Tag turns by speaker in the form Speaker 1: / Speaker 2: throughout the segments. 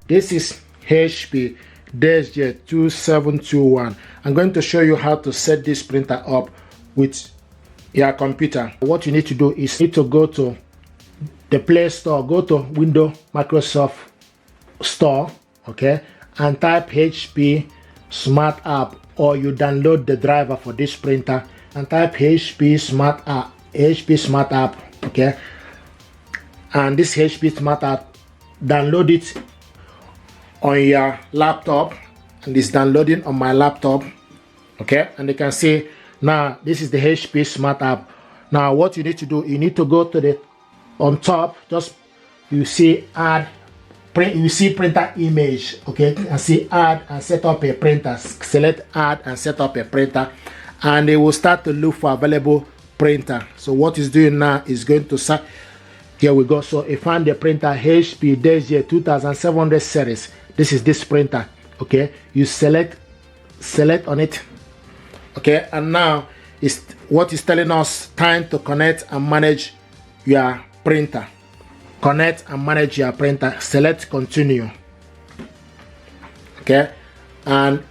Speaker 1: This is HP Deskjet 2721. I'm going to show you how to set this printer up with your computer. What you need to do is you need to go to the Play Store, go to Windows Microsoft Store, okay, and type HP Smart App, or you download the driver for this printer and type HP Smart App, okay, and this HP Smart App, download it on your laptop, and it's downloading on my laptop, okay, and you can see now this is the HP Smart App. Now what you need to do, you need to go to the on top, just you see add print, you see printer image, okay, and see add and set up a printer. Select add and set up a printer, and it will start to look for available printer. So what it's doing now is going to start. Here we go. So I found the printer HP Deskjet 2700 series. This is this printer, okay. You select on it, okay, and now it's what is telling us time to connect and manage your printer. Connect and manage your printer. Select continue, okay, and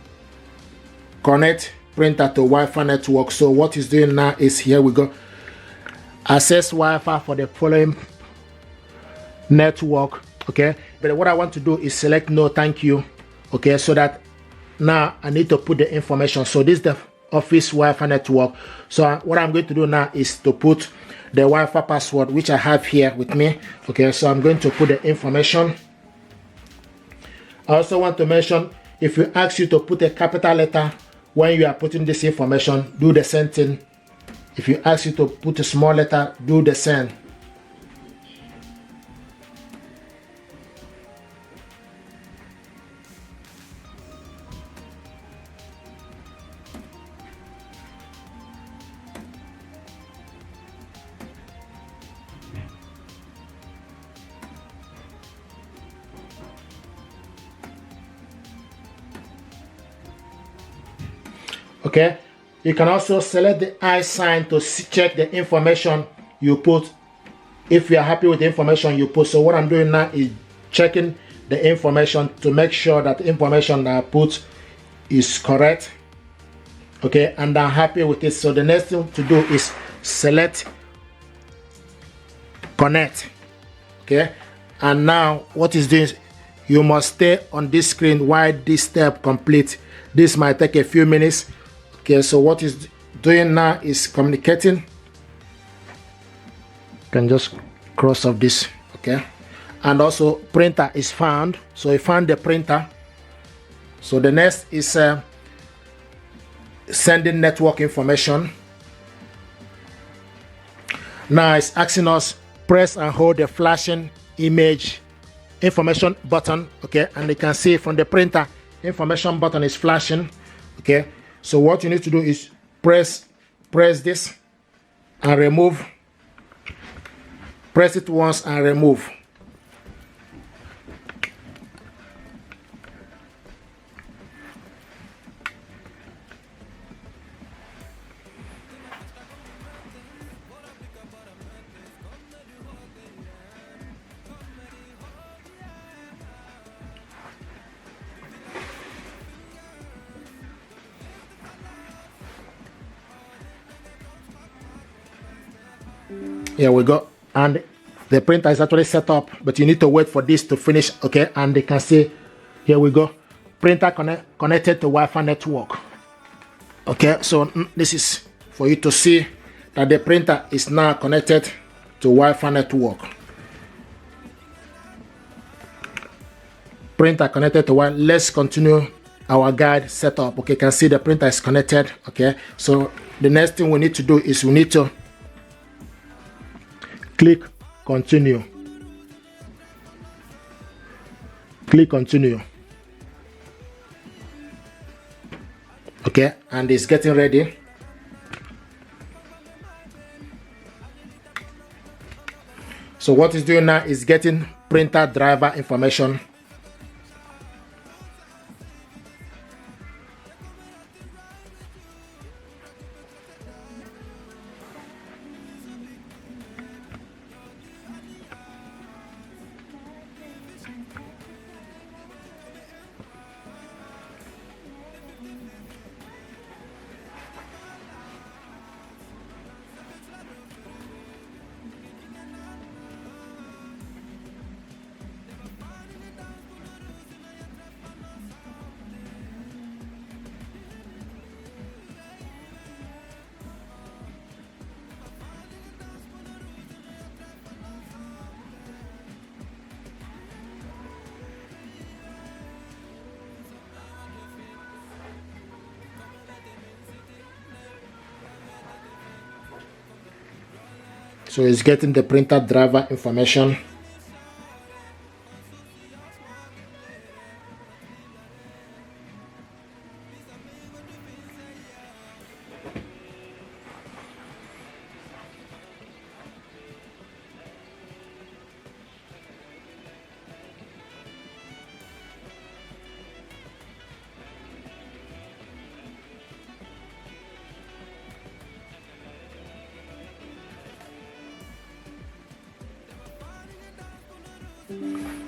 Speaker 1: connect printer to Wi-Fi network. So what is doing now is, here we go, access Wi-Fi for the following network, okay. But what I want to do is select no thank you, okay, so that now I need to put the information. So this is the office Wi-Fi network. So what I'm going to do now is to put the Wi-Fi password, which I have here with me, okay. So I'm going to put the information. I also want to mention, if you ask you to put a capital letter when you are putting this information, do the same thing. If you ask you to put a small letter, do the same. Okay, you can also select the I sign to check the information you put, if you are happy with the information you put. So what I'm doing now is checking the information to make sure that the information that I put is correct, okay, and I'm happy with it. So the next thing to do is select connect, okay, and now what is doing, you must stay on this screen while this step complete. This might take a few minutes. Okay, so what is doing now is communicating. You can just cross off this, okay, and also printer is found. So I found the printer. So the next is sending network information. Now it's asking us press and hold the flashing image information button, okay, and you can see from the printer information button is flashing, okay. So what you need to do is press this and remove. Press it once and remove. Here we go, and the printer is actually set up, but you need to wait for this to finish, okay. And they can see, here we go, printer connected to Wi-Fi network, okay. So this is for you to see that the printer is now connected to Wi-Fi network. Printer connected to Wi-Fi. Let's continue our guide setup, okay. You can see the printer is connected, okay. So the next thing we need to do is we need to click continue. Click continue, okay, and it's getting ready. So what it's doing now is getting printer driver information. So it's getting the printer driver information.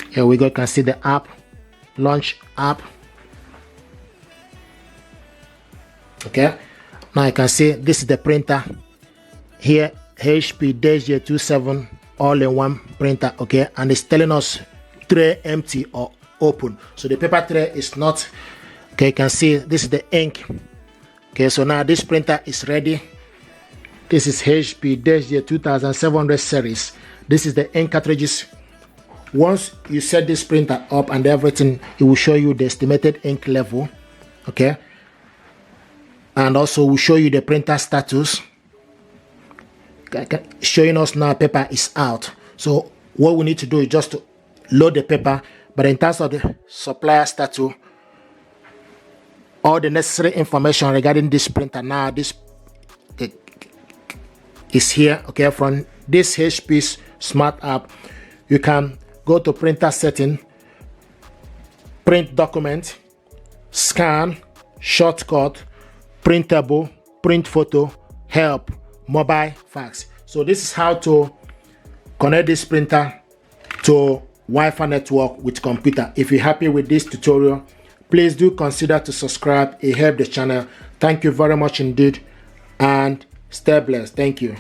Speaker 1: Here we go, you can see the app, launch app. Okay, now you can see this is the printer here, HP Deskjet 27 all-in-one printer. Okay, and it's telling us tray empty or open, so the paper tray is not. Okay, you can see this is the ink. Okay, so now this printer is ready. This is HP Deskjet 2700 series. This is the ink cartridges. Once you set this printer up and everything, it will show you the estimated ink level. Okay, and also will show you the printer status, showing us now paper is out. So what we need to do is just to load the paper. But in terms of the supplier status, all the necessary information regarding this printer now this is here. Okay, from this HP's smart app, you can go to printer setting, print document, scan, shortcut, printable, print photo, help, mobile, fax. So this is how to connect this printer to Wi-Fi network with computer. If you're happy with this tutorial, please do consider to subscribe. It helps the channel. Thank you very much indeed, and stay blessed. Thank you.